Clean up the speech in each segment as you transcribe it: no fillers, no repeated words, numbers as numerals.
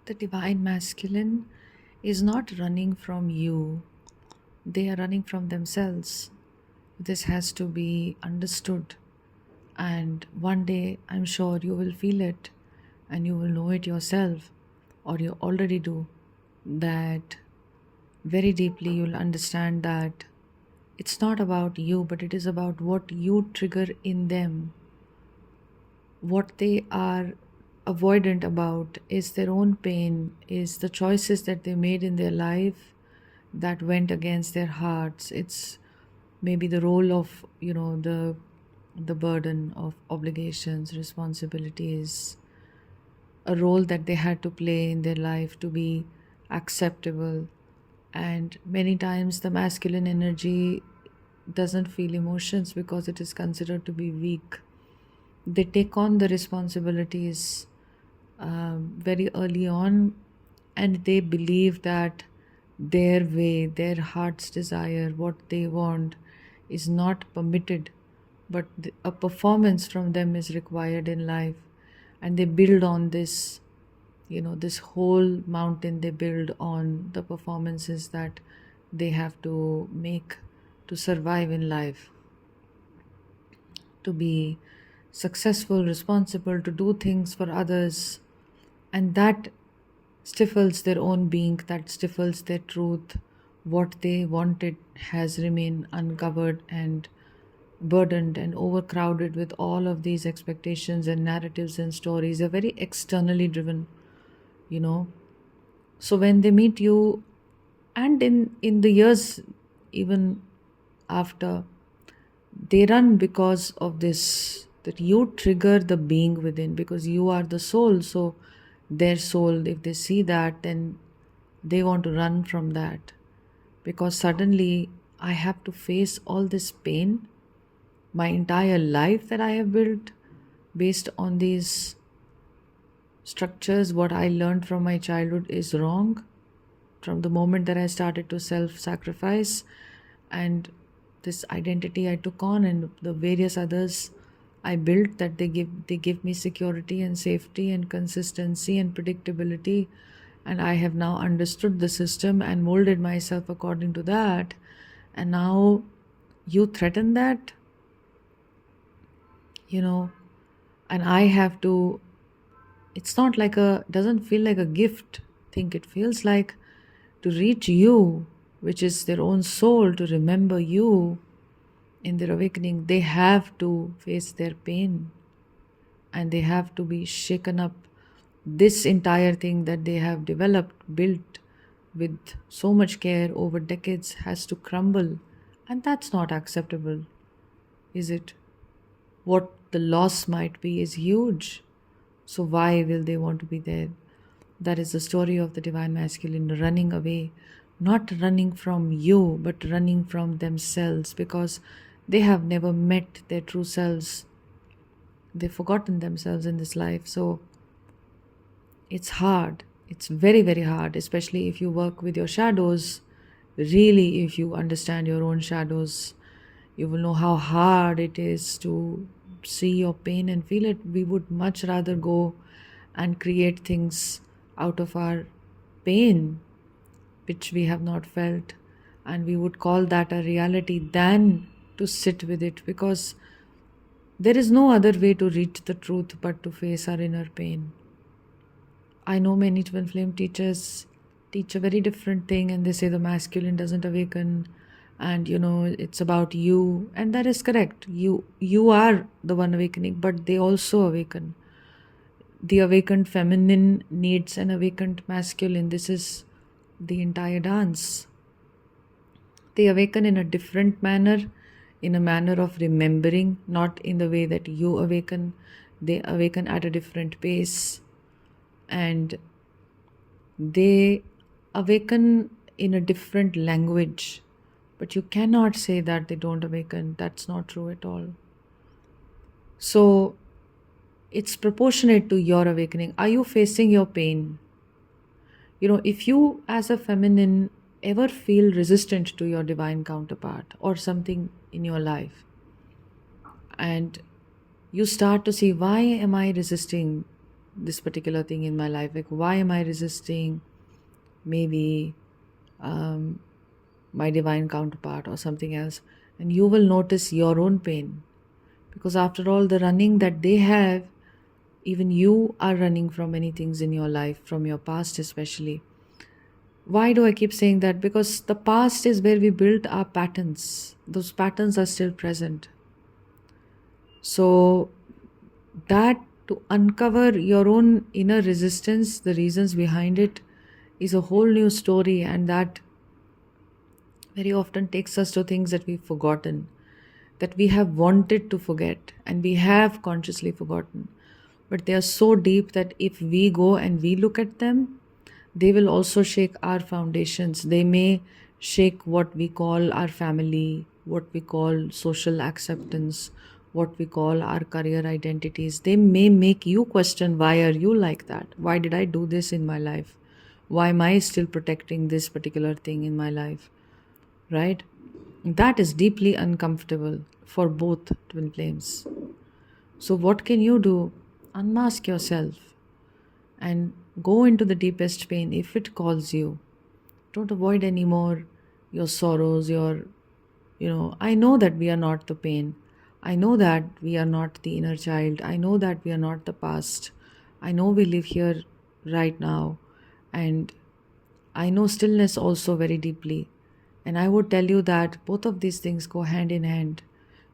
The divine masculine is not running from you, they are running from themselves. This has to be understood, and one day I'm sure you will feel it and you will know it yourself, or you already do, that very deeply you'll understand that it's not about you, but it is about what you trigger in them. What they are avoidant about is their own pain, is the choices that they made in their life that went against their hearts. It's maybe the role of, the burden of obligations, responsibilities, a role that they had to play in their life to be acceptable. And many times the masculine energy doesn't feel emotions because it is considered to be weak. They take on the responsibilities very early on, and they believe that their way, their heart's desire, what they want is not permitted, but a performance from them is required in life. And they build on this, this whole mountain they build on the performances that they have to make to survive in life, to be successful, responsible, to do things for others. And that stifles their own being, that stifles their truth. What they wanted has remained uncovered and burdened and overcrowded with all of these expectations and narratives and stories. They're very externally driven, you know. So when they meet you, and in the years even after, they run because of this, that you trigger the being within, because you are the soul. So their soul, if they see that, then they want to run from that, because suddenly I have to face all this pain, my entire life that I have built based on these structures. What I learned from my childhood is wrong from the moment that I started to self sacrifice, and this identity I took on and the various others I built, that they give me security and safety and consistency and predictability. And I have now understood the system and molded myself according to that. And now you threaten that, you know, and I have to, it's not like a, doesn't feel like a gift. Think it feels like to reach you, which is their own soul, to remember you in their awakening. They have to face their pain and they have to be shaken up. This entire thing that they have developed, built with so much care over decades, has to crumble. And that's not acceptable, is it? What the loss might be is huge. So why will they want to be there? That is the story of the divine masculine, running away, not running from you, but running from themselves, because they have never met their true selves. They've forgotten themselves in this life. So it's hard. It's very, very hard, especially if you work with your shadows. Really, if you understand your own shadows, you will know how hard it is to see your pain and feel it. We would much rather go and create things out of our pain, which we have not felt, and we would call that a reality, than to sit with it, because there is no other way to reach the truth but to face our inner pain. I know many twin flame teachers teach a very different thing, and they say the masculine doesn't awaken, and it's about you, and that is correct. You are the one awakening, but they also awaken. The awakened feminine needs an awakened masculine. This is the entire dance. They awaken in a different manner, in a manner of remembering, not in the way that you awaken. They awaken at a different pace, and they awaken in a different language. But you cannot say that they don't awaken. That's not true at all. So it's proportionate to your awakening. Are you facing your pain? If you as a feminine ever feel resistant to your divine counterpart or something in your life, and you start to see, why am I resisting this particular thing in my life? Like, why am I resisting maybe um, my divine counterpart or something else? And you will notice your own pain, because after all, the running that they have, even you are running from many things in your life, from your past especially. Why do I keep saying that? Because the past is where we built our patterns. Those patterns are still present. So, that to uncover your own inner resistance, the reasons behind it, is a whole new story, and that very often takes us to things that we've forgotten, that we have wanted to forget, and we have consciously forgotten. But they are so deep that if we go and we look at them, they will also shake our foundations. They may shake what we call our family, what we call social acceptance, what we call our career identities. They may make you question, why are you like that? Why did I do this in my life? Why am I still protecting this particular thing in my life? Right? That is deeply uncomfortable for both twin flames. So, what can you do? Unmask yourself and go into the deepest pain if it calls you. Don't avoid anymore your sorrows, I know that we are not the pain. I know that we are not the inner child. I know that we are not the past. I know we live here right now. And I know stillness also very deeply. And I would tell you that both of these things go hand in hand.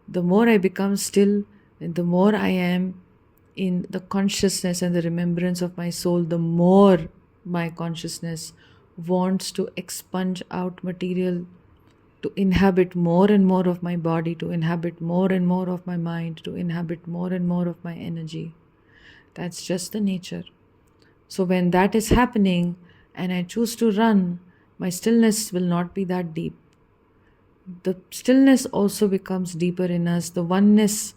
The more I become still, and the more I am in the consciousness and the remembrance of my soul, the more my consciousness wants to expunge out material, to inhabit more and more of my body, to inhabit more and more of my mind, to inhabit more and more of my energy. That's just the nature. So when that is happening and I choose to run, my stillness will not be that deep. The stillness also becomes deeper in us. The oneness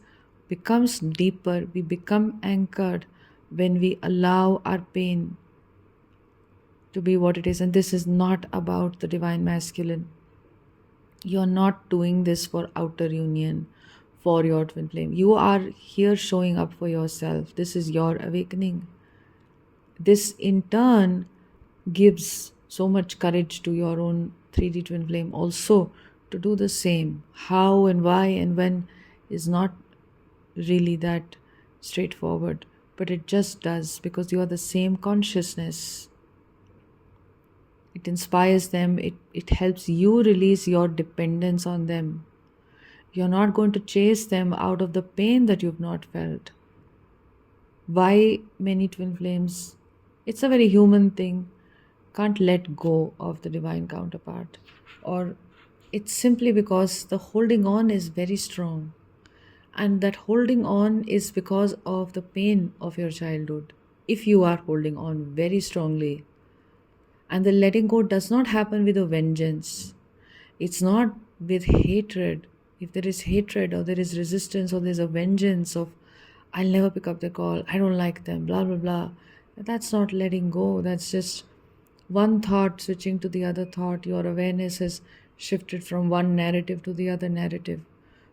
becomes deeper. We become anchored when we allow our pain to be what it is. And this is not about the divine masculine. You're not doing this for outer union, for your twin flame. You are here showing up for yourself. This is your awakening. This in turn gives so much courage to your own 3D twin flame also to do the same. How and why and when is not really that straightforward, but it just does, because you are the same consciousness. It inspires them, it helps you release your dependence on them. You're not going to chase them out of the pain that you've not felt. Why many twin flames? It's a very human thing. Can't let go of the divine counterpart. Or it's simply because the holding on is very strong. And that holding on is because of the pain of your childhood. If you are holding on very strongly, and the letting go does not happen with a vengeance, it's not with hatred. If there is hatred or there is resistance or there's a vengeance of, I'll never pick up the call, I don't like them, blah, blah, blah, that's not letting go. That's just one thought switching to the other thought. Your awareness has shifted from one narrative to the other narrative.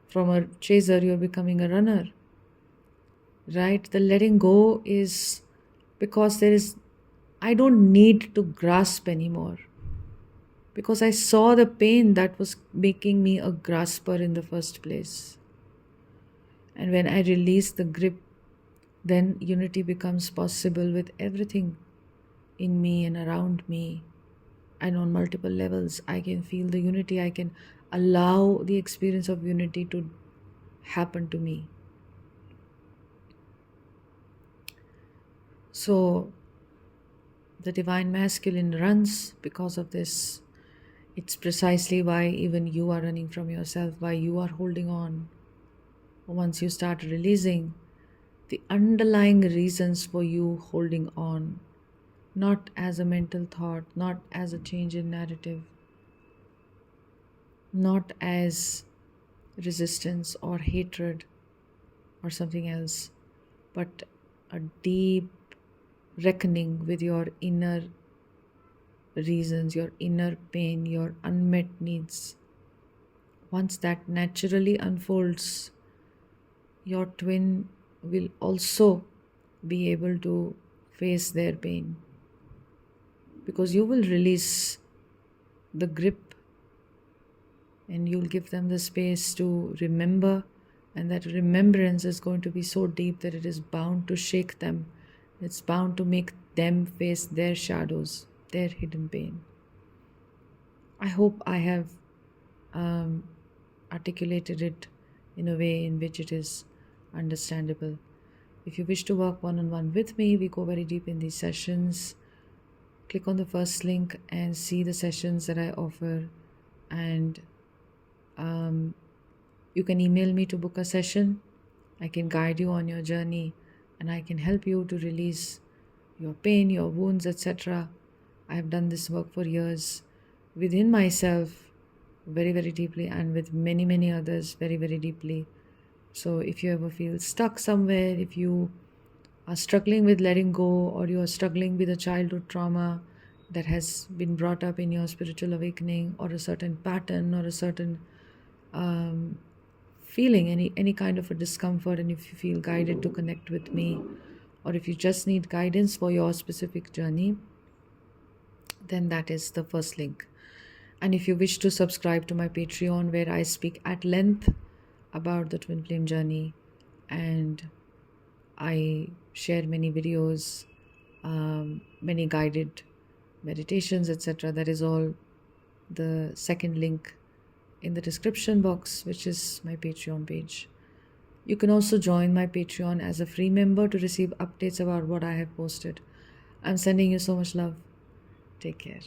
From a chaser, you're becoming a runner, right? The letting go is because I don't need to grasp anymore, because I saw the pain that was making me a grasper in the first place. And when I release the grip, then unity becomes possible with everything in me and around me. And on multiple levels, I can feel the unity. I can allow the experience of unity to happen to me. So, the divine masculine runs because of this. It's precisely why even you are running from yourself, why you are holding on. Once you start releasing the underlying reasons for you holding on, not as a mental thought, not as a change in narrative, not as resistance or hatred or something else, but a deep reckoning with your inner reasons, your inner pain, your unmet needs. Once that naturally unfolds, your twin will also be able to face their pain, because you will release the grip and you'll give them the space to remember, and that remembrance is going to be so deep that it is bound to shake them. It's bound to make them face their shadows, their hidden pain. I hope I have articulated it in a way in which it is understandable. If you wish to work one-on-one with me, we go very deep in these sessions. Click on the first link and see the sessions that I offer, and you can email me to book a session. I can guide you on your journey, and I can help you to release your pain, your wounds, etc. I have done this work for years within myself very, very deeply, and with many, many others very, very deeply. So if you ever feel stuck somewhere, if you are struggling with letting go, or you are struggling with a childhood trauma that has been brought up in your spiritual awakening, or a certain pattern, or a certain feeling, any kind of a discomfort, and if you feel guided to connect with me, or if you just need guidance for your specific journey, then that is the first link. And if you wish to subscribe to my Patreon, where I speak at length about the twin flame journey, and I share many videos, many guided meditations, etc., that is all the second link in the description box, which is my Patreon page. You can also join my Patreon as a free member to receive updates about what I have posted. I'm sending you so much love. Take care.